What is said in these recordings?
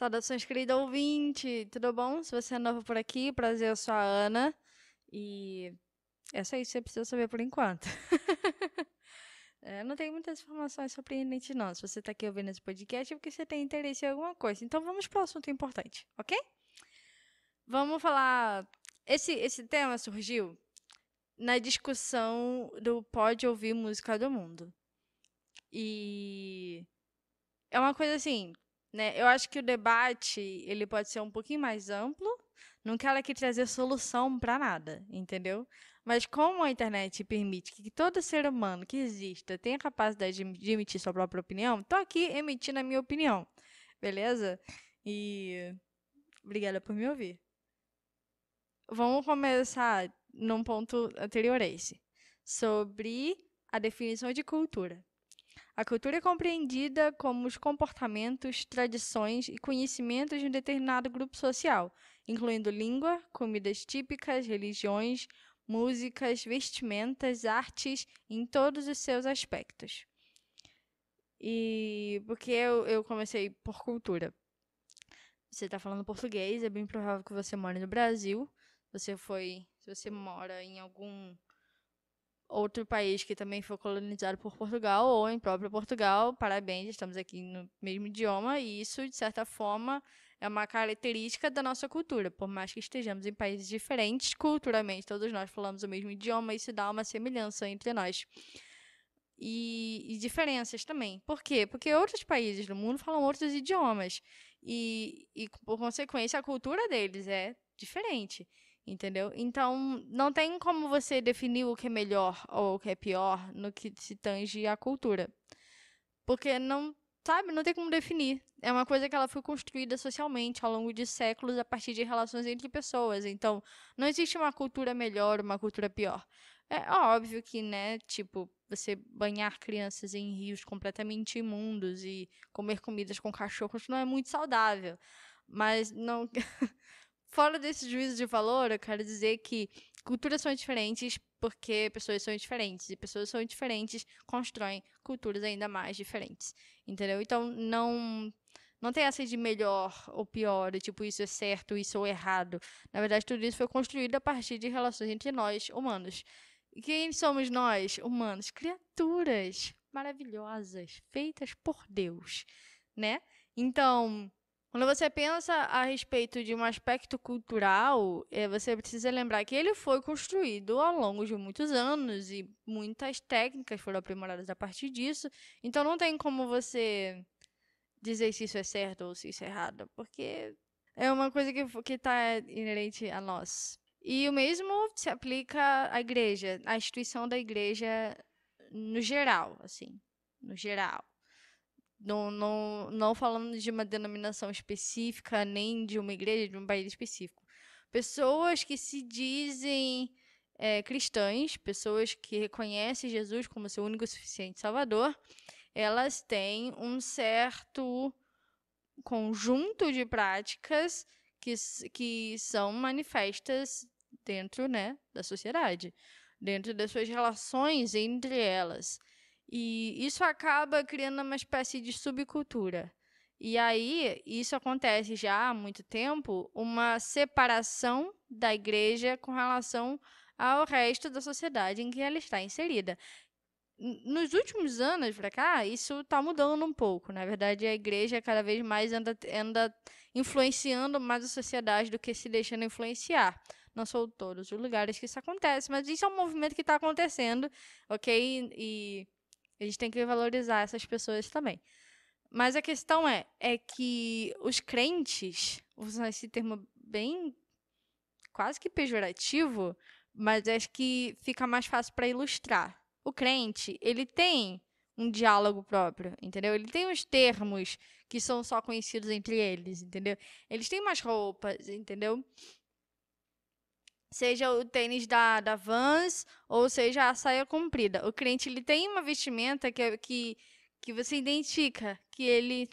Saudações, querido ouvinte, tudo bom? Se você é novo por aqui, prazer, eu sou a Ana. E é só isso que você precisa saber por enquanto. Não tenho muitas informações surpreendentes, não. Se você está aqui ouvindo esse podcast é porque você tem interesse em alguma coisa. Então vamos para o assunto importante, ok? Vamos falar. Esse tema surgiu na discussão do Pode Ouvir Música do Mundo. E é uma coisa assim, né? Eu acho que o debate ele pode ser um pouquinho mais amplo. Não quero aqui trazer solução para nada, entendeu? Mas como a internet permite que todo ser humano que exista tenha a capacidade de emitir sua própria opinião, tô aqui emitindo a minha opinião, beleza? E obrigada por me ouvir. Vamos começar num ponto anterior a esse, sobre a definição de cultura. A cultura é compreendida como os comportamentos, tradições e conhecimentos de um determinado grupo social, incluindo língua, comidas típicas, religiões, músicas, vestimentas, artes, em todos os seus aspectos. E porque eu comecei por cultura? Você está falando português, é bem provável que você mora no Brasil. Se você mora em algum outro país que também foi colonizado por Portugal ou em próprio Portugal, parabéns, estamos aqui no mesmo idioma e isso, de certa forma, é uma característica da nossa cultura. Por mais que estejamos em países diferentes, culturalmente todos nós falamos o mesmo idioma e isso dá uma semelhança entre nós. E diferenças também. Por quê? Porque outros países do mundo falam outros idiomas e por consequência, a cultura deles é diferente. Entendeu? Então, não tem como você definir o que é melhor ou o que é pior no que se tange à cultura. Porque não, sabe, não tem como definir. É uma coisa que ela foi construída socialmente ao longo de séculos a partir de relações entre pessoas. Então, não existe uma cultura melhor, uma cultura pior. É óbvio que, né, tipo, você banhar crianças em rios completamente imundos e comer comidas com cachorros não é muito saudável. Mas não. Fora desse juízo de valor, eu quero dizer que culturas são diferentes porque pessoas são diferentes. E pessoas são diferentes constroem culturas ainda mais diferentes. Entendeu? Então, não tem essa de melhor ou pior, tipo, isso é certo, isso é errado. Na verdade, tudo isso foi construído a partir de relações entre nós, humanos. E quem somos nós, humanos? Criaturas maravilhosas, feitas por Deus, né? Então, quando você pensa a respeito de um aspecto cultural, você precisa lembrar que ele foi construído ao longo de muitos anos e muitas técnicas foram aprimoradas a partir disso. Então não tem como você dizer se isso é certo ou se isso é errado, porque é uma coisa que está inerente a nós. E o mesmo se aplica à igreja, à instituição da igreja no geral, assim, no geral. Não falando de uma denominação específica, nem de uma igreja, de um país específico. Pessoas que se dizem cristãs, pessoas que reconhecem Jesus como seu único e suficiente Salvador, elas têm um certo conjunto de práticas que são manifestas dentro, né, da sociedade, dentro das suas relações entre elas. E isso acaba criando uma espécie de subcultura. E aí, isso acontece já há muito tempo, uma separação da igreja com relação ao resto da sociedade em que ela está inserida. Nos últimos anos para cá, isso está mudando um pouco. Na verdade, a igreja cada vez mais anda influenciando mais a sociedade do que se deixando influenciar. Não são todos os lugares que isso acontece, mas isso é um movimento que está acontecendo, ok? E a gente tem que valorizar essas pessoas também. Mas a questão é que os crentes, usam esse termo bem quase que pejorativo, mas acho que fica mais fácil para ilustrar. O crente, ele tem um diálogo próprio, entendeu? Ele tem os termos que são só conhecidos entre eles, entendeu? Eles têm umas roupas, entendeu? Seja o tênis da Vans ou seja a saia comprida. O crente, ele tem uma vestimenta que você identifica que ele,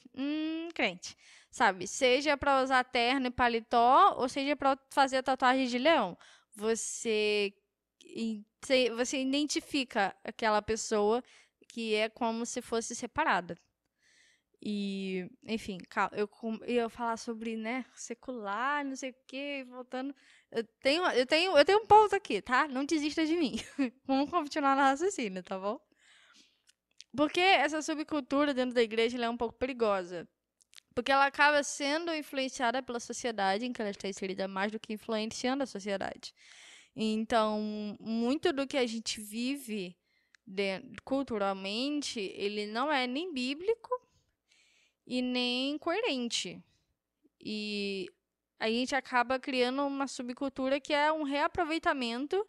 crente, sabe? Seja para usar terno e paletó ou seja para fazer a tatuagem de leão. Você, você identifica aquela pessoa que é como se fosse separada. E, enfim, eu ia falar sobre, né, secular, não sei o quê, voltando. Eu tenho um ponto aqui, tá? Não desista de mim. Vamos continuar no raciocínio, tá bom? Porque essa subcultura dentro da igreja ela é um pouco perigosa. Porque ela acaba sendo influenciada pela sociedade em que ela está inserida mais do que influenciando a sociedade. Então, muito do que a gente vive culturalmente, ele não é nem bíblico e nem coerente. E a gente acaba criando uma subcultura que é um reaproveitamento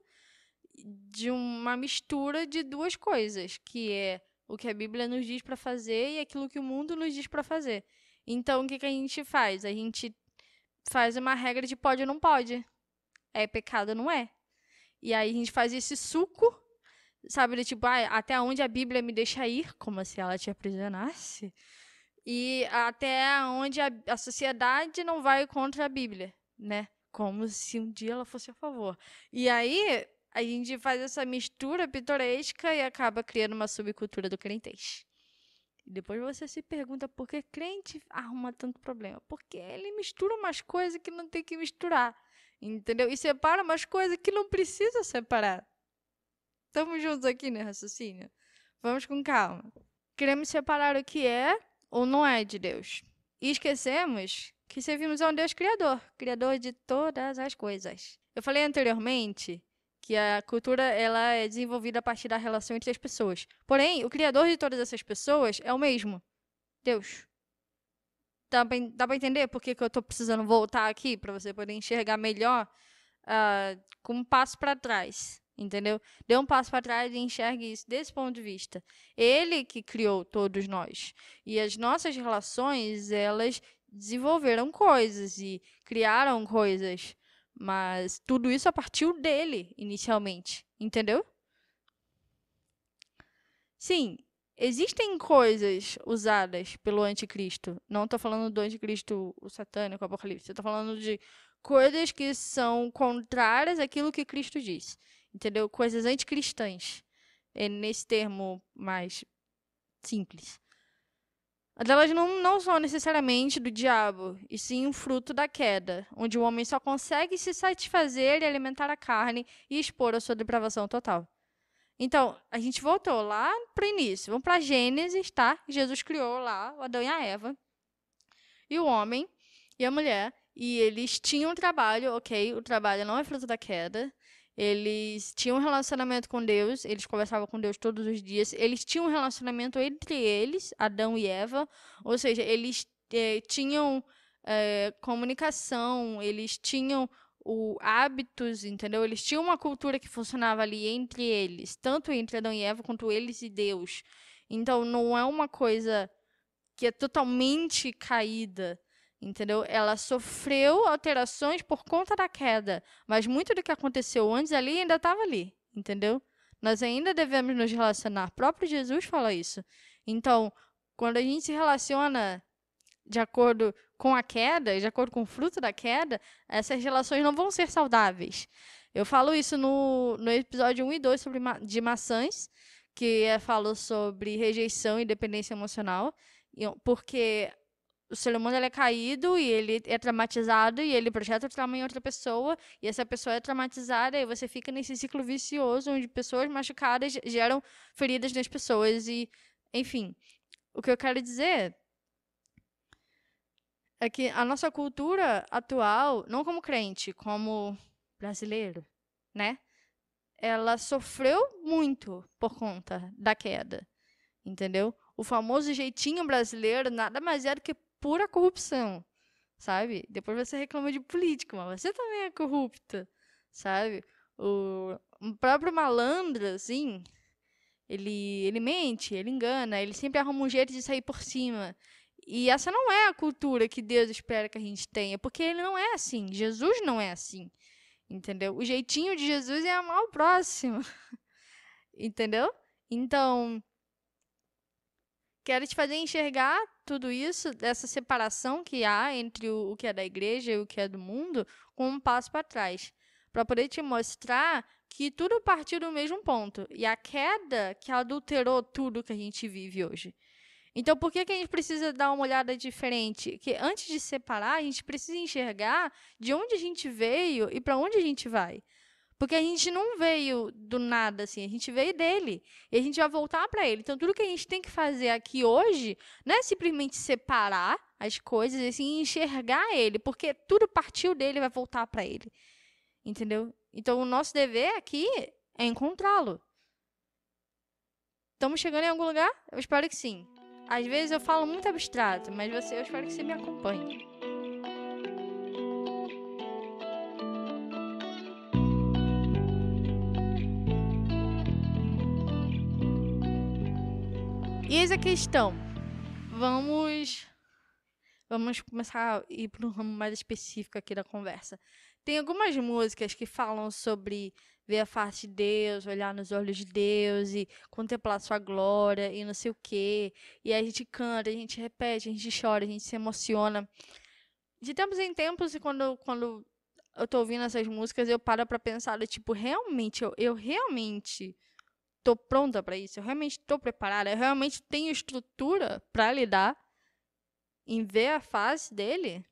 de uma mistura de duas coisas, que é o que a Bíblia nos diz para fazer e aquilo que o mundo nos diz para fazer. Então, o que a gente faz? A gente faz uma regra de pode ou não pode. É pecado, não é? E aí a gente faz esse suco, sabe, de tipo, até onde a Bíblia me deixa ir, como se ela te aprisionasse, e até onde a sociedade não vai contra a Bíblia, né? Como se um dia ela fosse a favor. E aí a gente faz essa mistura pitoresca e acaba criando uma subcultura do crentez. E depois você se pergunta por que crente arruma tanto problema. Porque ele mistura umas coisas que não tem que misturar. Entendeu? E separa umas coisas que não precisa separar. Estamos juntos aqui, né, raciocínio? Vamos com calma. Queremos separar o que é ou não é de Deus. E esquecemos que servimos a um Deus criador, criador de todas as coisas. Eu falei anteriormente que a cultura ela é desenvolvida a partir da relação entre as pessoas. Porém, o criador de todas essas pessoas é o mesmo, Deus. Dá pra entender por que eu estou precisando voltar aqui para você poder enxergar melhor com um passo para trás, entendeu? Dê um passo para trás e enxergue isso desse ponto de vista. Ele que criou todos nós. E as nossas relações, elas desenvolveram coisas e criaram coisas. Mas tudo isso partiu dele, inicialmente. Entendeu? Sim, existem coisas usadas pelo anticristo. Não estou falando do anticristo o satânico, o apocalipse. Estou falando de coisas que são contrárias àquilo que Cristo diz. Entendeu? Coisas anticristãs. É nesse termo mais simples. Elas não são necessariamente do diabo, e sim um fruto da queda, onde o homem só consegue se satisfazer e alimentar a carne e expor a sua depravação total. Então, a gente voltou lá para o início. Vamos para Gênesis, tá? Jesus criou lá o Adão e a Eva. E o homem e a mulher. E eles tinham trabalho, ok? O trabalho não é fruto da queda. Eles tinham um relacionamento com Deus. Eles conversavam com Deus todos os dias. Eles tinham um relacionamento entre eles, Adão e Eva. Ou seja, eles tinham comunicação. Eles tinham hábitos, entendeu? Eles tinham uma cultura que funcionava ali entre eles, tanto entre Adão e Eva quanto eles e Deus. Então, não é uma coisa que é totalmente caída, entendeu? Ela sofreu alterações por conta da queda, mas muito do que aconteceu antes ali ainda estava ali, entendeu? Nós ainda devemos nos relacionar. O próprio Jesus fala isso. Então, quando a gente se relaciona de acordo com a queda, de acordo com o fruto da queda, essas relações não vão ser saudáveis. Eu falo isso no episódio 1 e 2 de maçãs, que falo sobre rejeição e dependência emocional, porque o ser humano ele é caído e ele é traumatizado e ele projeta o trauma em outra pessoa e essa pessoa é traumatizada e você fica nesse ciclo vicioso onde pessoas machucadas geram feridas nas pessoas e, enfim, o que eu quero dizer é que a nossa cultura atual, não como crente, como brasileiro, né? Ela sofreu muito por conta da queda, entendeu? O famoso jeitinho brasileiro nada mais é do que pura corrupção, sabe? Depois você reclama de político, mas você também é corrupta, sabe? O próprio malandro, assim, ele mente, ele engana, ele sempre arruma um jeito de sair por cima. E essa não é a cultura que Deus espera que a gente tenha, porque ele não é assim. Jesus não é assim, entendeu? O jeitinho de Jesus é amar o próximo, entendeu? Então, quero te fazer enxergar tudo isso, dessa separação que há entre o que é da igreja e o que é do mundo, com um passo para trás, para poder te mostrar que tudo partiu do mesmo ponto. E a queda que adulterou tudo que a gente vive hoje. Então, por que que a gente precisa dar uma olhada diferente? Que antes de separar, a gente precisa enxergar de onde a gente veio e para onde a gente vai. Porque a gente não veio do nada, assim, a gente veio dele. E a gente vai voltar para ele. Então, tudo que a gente tem que fazer aqui hoje não é simplesmente separar as coisas, assim, enxergar ele, porque tudo partiu dele e vai voltar para ele. Entendeu? Então, o nosso dever aqui é encontrá-lo. Estamos chegando em algum lugar? Eu espero que sim. Às vezes eu falo muito abstrato, mas eu espero que você me acompanhe. E eis a questão. Vamos começar a ir para um ramo mais específico aqui da conversa. Tem algumas músicas que falam sobre ver a face de Deus, olhar nos olhos de Deus e contemplar sua glória e não sei o quê. E aí a gente canta, a gente repete, a gente chora, a gente se emociona. De tempos em tempos, e quando eu tô ouvindo essas músicas, eu paro pra pensar, tipo, realmente, eu realmente tô pronta pra isso? Eu realmente tô preparada? Eu realmente tenho estrutura pra lidar em ver a face dele?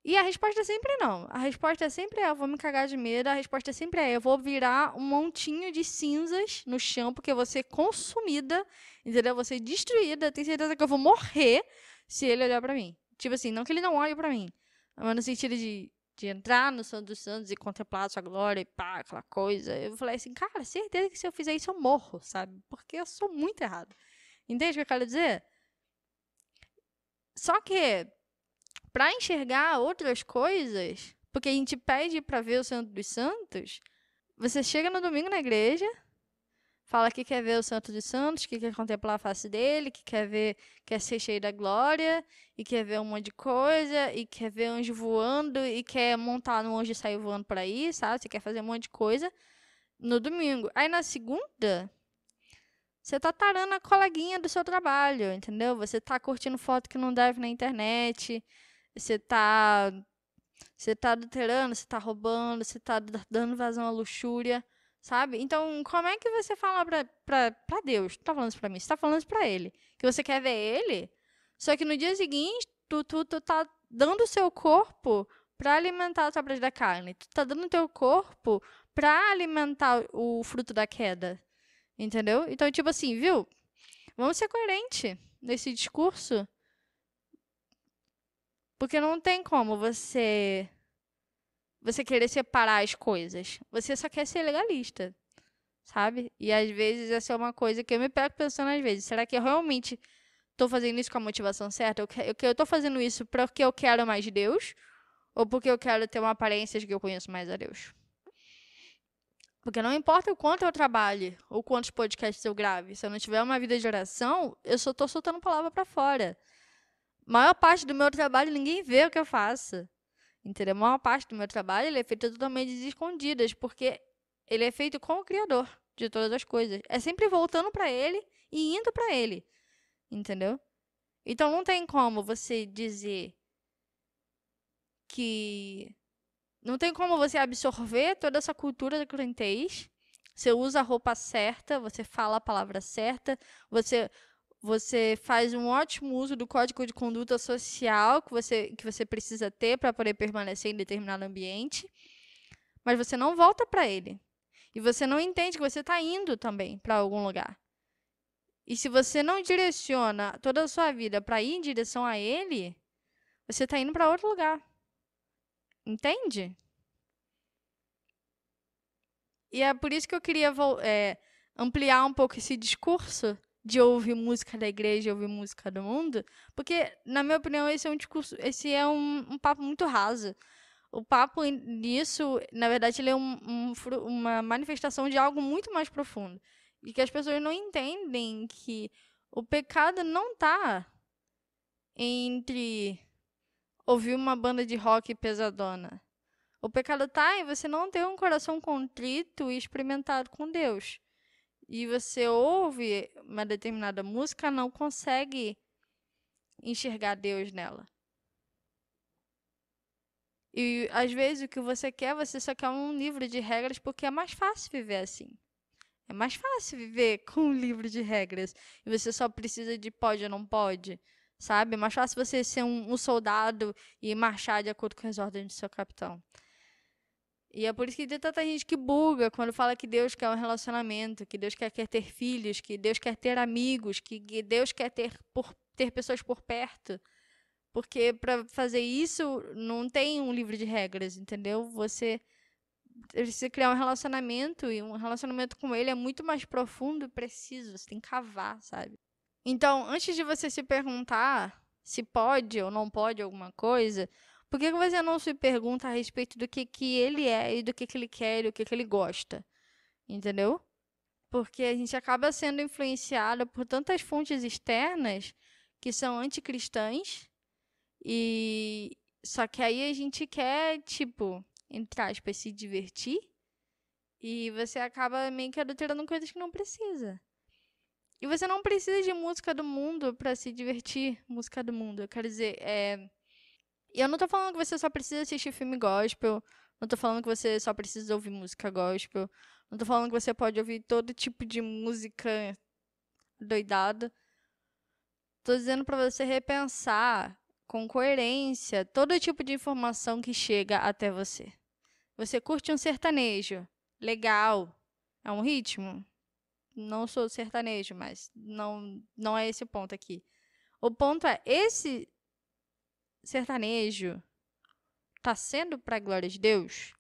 E a resposta é sempre não. A resposta é sempre eu vou me cagar de medo. A resposta é sempre eu vou virar um montinho de cinzas no chão, porque eu vou ser consumida, entendeu? Eu vou ser destruída. Tenho certeza que eu vou morrer se ele olhar pra mim. Tipo assim, não que ele não olhe pra mim, mas no sentido de entrar no Santo dos Santos e contemplar a sua glória e pá, aquela coisa. Eu falei assim, cara, certeza que se eu fizer isso eu morro, sabe? Porque eu sou muito errado. Entende o que eu quero dizer? Só que para enxergar outras coisas, porque a gente pede para ver o Santo dos Santos, você chega no domingo na igreja, fala que quer ver o Santo dos Santos, que quer contemplar a face dele, que quer ver, quer ser cheio da glória, e quer ver um monte de coisa, e quer ver anjo voando, e quer montar no anjo e sair voando por aí, sabe? Você quer fazer um monte de coisa no domingo. Aí na segunda, você tá tarando a coleguinha do seu trabalho, entendeu? Você tá curtindo foto que não deve na internet, você tá adulterando, você tá roubando, você tá dando vazão à luxúria, sabe? Então, como é que você fala pra Deus? Não tá falando isso pra mim, você tá falando isso pra ele. Que você quer ver ele, só que no dia seguinte, tu tá dando o seu corpo pra alimentar as obras da carne. Tu tá dando o teu corpo pra alimentar o fruto da queda. Entendeu? Então, tipo assim, viu? Vamos ser coerentes nesse discurso. Porque não tem como você querer separar as coisas. Você só quer ser legalista, sabe? E às vezes essa é uma coisa que eu me pego pensando às vezes. Será que eu realmente estou fazendo isso com a motivação certa? Eu estou fazendo isso porque eu quero mais de Deus? Ou porque eu quero ter uma aparência de que eu conheço mais a Deus? Porque não importa o quanto eu trabalhe, ou quantos podcasts eu grave, se eu não tiver uma vida de oração, eu só estou soltando palavra para fora. A maior parte do meu trabalho ninguém vê o que eu faço. Entendeu? A maior parte do meu trabalho ele é feito totalmente às escondidas, porque ele é feito com o Criador de todas as coisas. É sempre voltando para ele e indo para ele. Entendeu? Então não tem como você dizer que. Não tem como você absorver toda essa cultura da crentez. Você usa a roupa certa, você fala a palavra certa, você faz um ótimo uso do código de conduta social que você precisa ter para poder permanecer em determinado ambiente, mas você não volta para ele. E você não entende que você está indo também para algum lugar. E se você não direciona toda a sua vida para ir em direção a ele, você está indo para outro lugar. Entende? E é por isso que eu queria ampliar um pouco esse discurso de ouvir música da igreja e ouvir música do mundo, porque, na minha opinião, esse é um papo muito raso. O papo nisso, na verdade, ele é uma manifestação de algo muito mais profundo. E que as pessoas não entendem que o pecado não está entre ouvir uma banda de rock pesadona. O pecado está em você não ter um coração contrito e experimentado com Deus. E você ouve uma determinada música, não consegue enxergar Deus nela. E às vezes o que você só quer um livro de regras porque é mais fácil viver assim. É mais fácil viver com um livro de regras. E você só precisa de pode ou não pode. Sabe? É mais fácil você ser um soldado e marchar de acordo com as ordens do seu capitão. E é por isso que tem tanta gente que buga quando fala que Deus quer um relacionamento, que Deus quer ter filhos, que Deus quer ter amigos, que Deus quer ter pessoas por perto. Porque para fazer isso não tem um livro de regras, entendeu? Você precisa criar um relacionamento e um relacionamento com ele é muito mais profundo e preciso. Você tem que cavar, sabe? Então, antes de você se perguntar se pode ou não pode alguma coisa, por que você não se pergunta a respeito do que ele é e do que ele quer e o que ele gosta? Entendeu? Porque a gente acaba sendo influenciada por tantas fontes externas que são anticristãs e só que aí a gente quer, tipo, entre aspas, se divertir e você acaba meio que adulterando coisas que não precisa. E você não precisa de música do mundo para se divertir, música do mundo. Eu quero dizer, eu não tô falando que você só precisa assistir filme gospel, não tô falando que você só precisa ouvir música gospel, não tô falando que você pode ouvir todo tipo de música doidada. Tô dizendo para você repensar com coerência todo tipo de informação que chega até você. Você curte um sertanejo? Legal. É um ritmo? Não sou sertanejo, mas não é esse o ponto aqui. O ponto é, esse sertanejo tá sendo para a glória de Deus?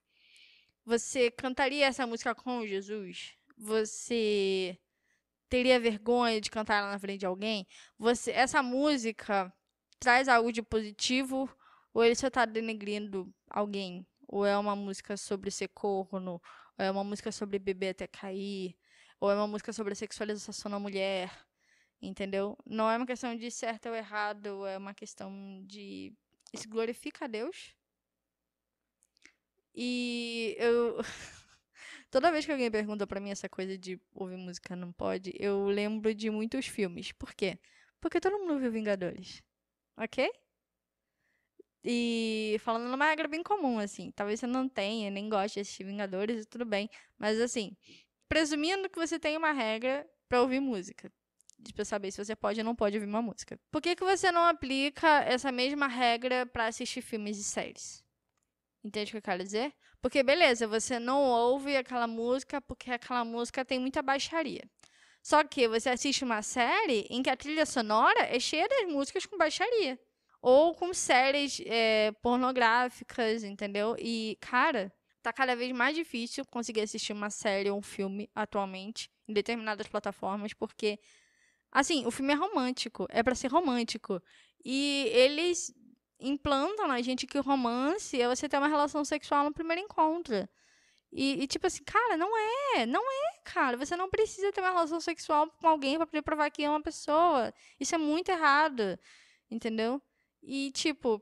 Você cantaria essa música com Jesus? Você teria vergonha de cantar ela na frente de alguém? Essa música traz algo de positivo ou ele só tá denegrindo alguém? Ou é uma música sobre ser corno? Ou é uma música sobre beber até cair? Ou é uma música sobre a sexualização da mulher? Entendeu? Não é uma questão de certo ou errado, é uma questão de isso glorifica a Deus. E eu toda vez que alguém pergunta pra mim essa coisa de ouvir música não pode, eu lembro de muitos filmes. Por quê? Porque todo mundo viu Vingadores. OK? E falando numa regra bem comum, assim, talvez você não tenha, nem goste de assistir Vingadores e tudo bem, mas assim, presumindo que você tem uma regra pra ouvir música, pra saber se você pode ou não pode ouvir uma música. Por que você não aplica essa mesma regra pra assistir filmes e séries? Entende o que eu quero dizer? Porque, beleza, você não ouve aquela música porque aquela música tem muita baixaria. Só que você assiste uma série em que a trilha sonora é cheia das músicas com baixaria. Ou com séries pornográficas, entendeu? E, cara, tá cada vez mais difícil conseguir assistir uma série ou um filme atualmente em determinadas plataformas, porque, assim, o filme é romântico, é pra ser romântico. E eles implantam na gente que o romance é você ter uma relação sexual no primeiro encontro. Tipo assim, cara, não é, cara. Você não precisa ter uma relação sexual com alguém pra poder provar que é uma pessoa. Isso é muito errado, entendeu? E, tipo,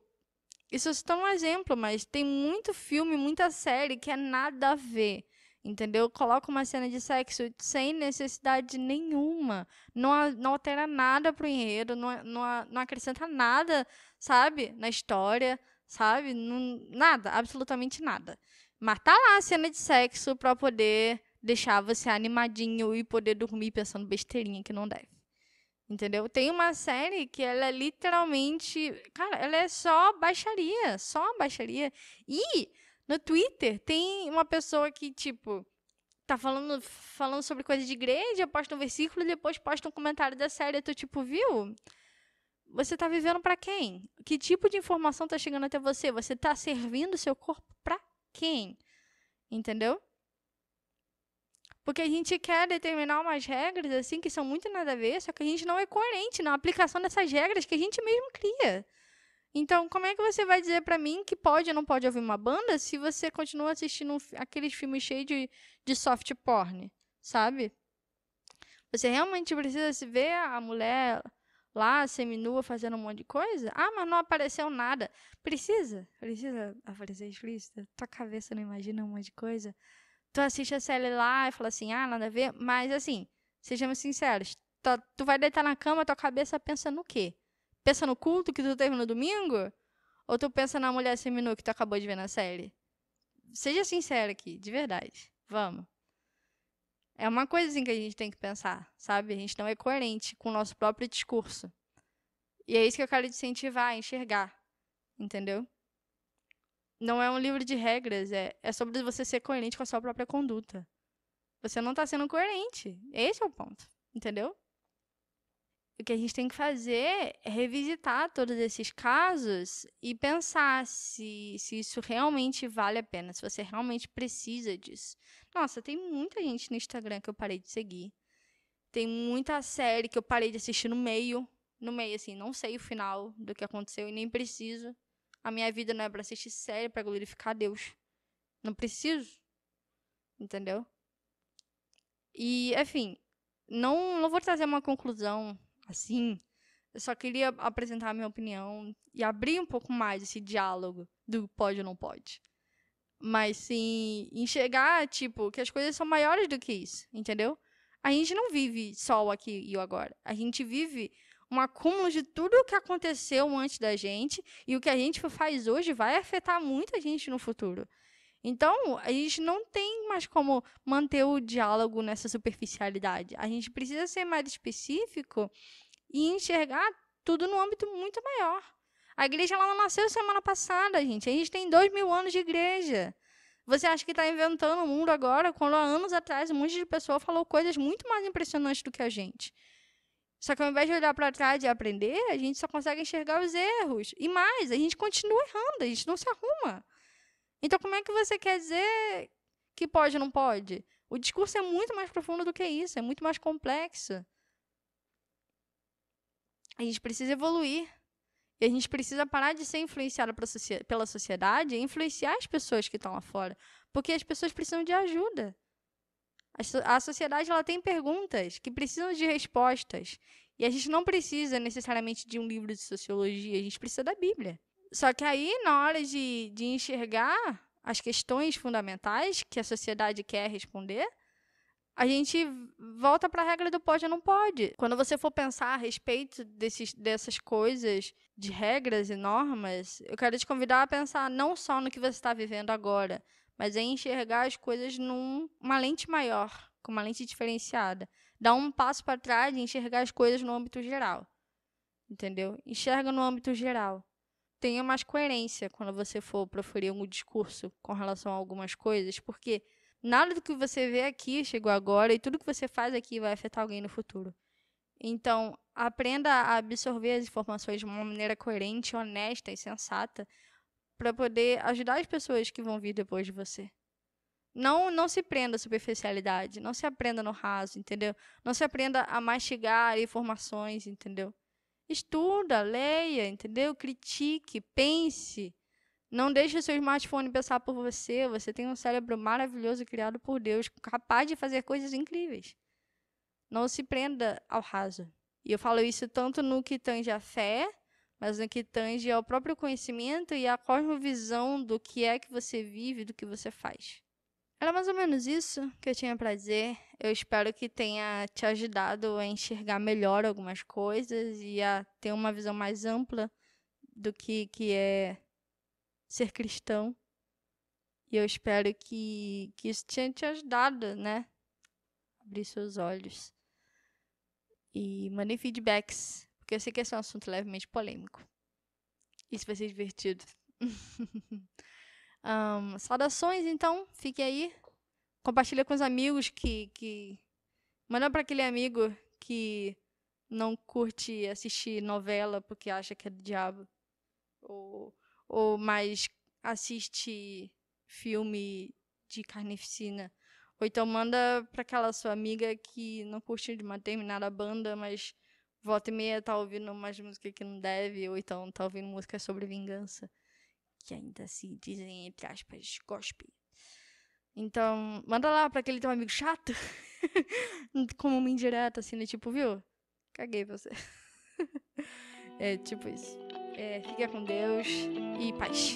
isso é só um exemplo, mas tem muito filme, muita série que é nada a ver, entendeu? Coloca uma cena de sexo sem necessidade nenhuma. Não altera nada pro enredo, não acrescenta nada, sabe? Na história, sabe? Nada, absolutamente nada. Mas tá lá a cena de sexo pra poder deixar você animadinho e poder dormir pensando besteirinha que não deve. Entendeu? Tem uma série que ela é literalmente. Cara, ela é só baixaria. Só baixaria. E no Twitter tem uma pessoa que, tipo, tá falando sobre coisa de igreja, posta um versículo e depois posta um comentário da série. Tu, tipo, viu? Você tá vivendo pra quem? Que tipo de informação tá chegando até você? Você tá servindo o seu corpo pra quem? Entendeu? Porque a gente quer determinar umas regras, assim, que são muito nada a ver, só que a gente não é coerente na aplicação dessas regras que a gente mesmo cria. Então, como é que você vai dizer pra mim que pode ou não pode ouvir uma banda se você continua assistindo aqueles filmes cheios de soft porn, sabe? Você realmente precisa se ver a mulher lá, seminua, fazendo um monte de coisa? Ah, mas não apareceu nada. Precisa? Precisa aparecer explícita? Tua cabeça não imagina um monte de coisa? Tu assiste a série lá e fala assim, ah, nada a ver. Mas, assim, sejamos sinceros. Tu vai deitar na cama, tua cabeça pensa no quê? Pensa no culto que tu teve no domingo? Ou tu pensa na mulher seminua que tu acabou de ver na série? Seja sincero aqui, de verdade. Vamos. É uma coisa assim que a gente tem que pensar, sabe? A gente não é coerente com o nosso próprio discurso. E é isso que eu quero te incentivar a enxergar, entendeu? Não é um livro de regras, é sobre você ser coerente com a sua própria conduta. Você não está sendo coerente. Esse é o ponto, entendeu? O que a gente tem que fazer é revisitar todos esses casos e pensar se isso realmente vale a pena, se você realmente precisa disso. Nossa, tem muita gente no Instagram que eu parei de seguir. Tem muita série que eu parei de assistir no meio. No meio, assim, não sei o final do que aconteceu e nem preciso. A minha vida não é pra assistir série, pra glorificar Deus. Não preciso. Entendeu? E, enfim, não vou trazer uma conclusão assim. Eu só queria apresentar a minha opinião e abrir um pouco mais esse diálogo do pode ou não pode. Mas sim, enxergar, tipo, que as coisas são maiores do que isso, entendeu? A gente não vive só o aqui e o agora. A gente vive um acúmulo de tudo o que aconteceu antes da gente e o que a gente faz hoje vai afetar muita gente no futuro. Então, a gente não tem mais como manter o diálogo nessa superficialidade. A gente precisa ser mais específico e enxergar tudo no âmbito muito maior. A igreja ela não nasceu semana passada, gente. A gente tem 2000 anos de igreja. Você acha que está inventando o mundo agora, quando há anos atrás um monte de pessoa falou coisas muito mais impressionantes do que a gente. Só que ao invés de olhar para trás e aprender, a gente só consegue enxergar os erros. E mais, a gente continua errando, a gente não se arruma. Então, como é que você quer dizer que pode ou não pode? O discurso é muito mais profundo do que isso, é muito mais complexo. A gente precisa evoluir. E a gente precisa parar de ser influenciado pela sociedade e influenciar as pessoas que estão lá fora. Porque as pessoas precisam de ajuda. A sociedade ela tem perguntas que precisam de respostas. E a gente não precisa necessariamente de um livro de sociologia, a gente precisa da Bíblia. Só que aí, na hora de enxergar as questões fundamentais que a sociedade quer responder, a gente volta para a regra do pode ou não pode. Quando você for pensar a respeito dessas coisas, de regras e normas, eu quero te convidar a pensar não só no que você está vivendo agora, mas em enxergar as coisas numa lente maior, com uma lente diferenciada. Dar um passo para trás e enxergar as coisas no âmbito geral. Entendeu? Enxerga no âmbito geral. Tenha mais coerência quando você for proferir um discurso com relação a algumas coisas, porque nada do que você vê aqui chegou agora e tudo que você faz aqui vai afetar alguém no futuro. Então, aprenda a absorver as informações de uma maneira coerente, honesta e sensata para poder ajudar as pessoas que vão vir depois de você. Não se prenda à superficialidade, não se aprenda no raso, entendeu? Não se aprenda a mastigar informações, entendeu? Estuda, leia, entendeu? Critique, pense. Não deixe o seu smartphone pensar por você. Você tem um cérebro maravilhoso criado por Deus, capaz de fazer coisas incríveis. Não se prenda ao raso. E eu falo isso tanto no que tange a fé, mas no que tange ao próprio conhecimento e à cosmovisão do que é que você vive, do que você faz. Era mais ou menos isso que eu tinha para dizer. Eu espero que tenha te ajudado a enxergar melhor algumas coisas e a ter uma visão mais ampla do que é ser cristão. E eu espero que isso tenha te ajudado, né? Abrir seus olhos. E mandem feedbacks, porque eu sei que esse é um assunto levemente polêmico. Isso vai ser divertido. Saudações, então. Fique aí. Compartilha com os amigos que... Manda para aquele amigo que não curte assistir novela porque acha que é do diabo. Ou mais assiste filme de carnificina. Ou então manda para aquela sua amiga que não curte de uma determinada banda, mas volta e meia tá ouvindo umas músicas que não deve, ou então tá ouvindo música sobre vingança, que ainda se dizem, entre aspas, gospel. Então, manda lá para aquele teu amigo chato, como uma indireta, assim, né? Tipo, viu? Caguei pra você. É tipo isso. Fica com Deus e paz.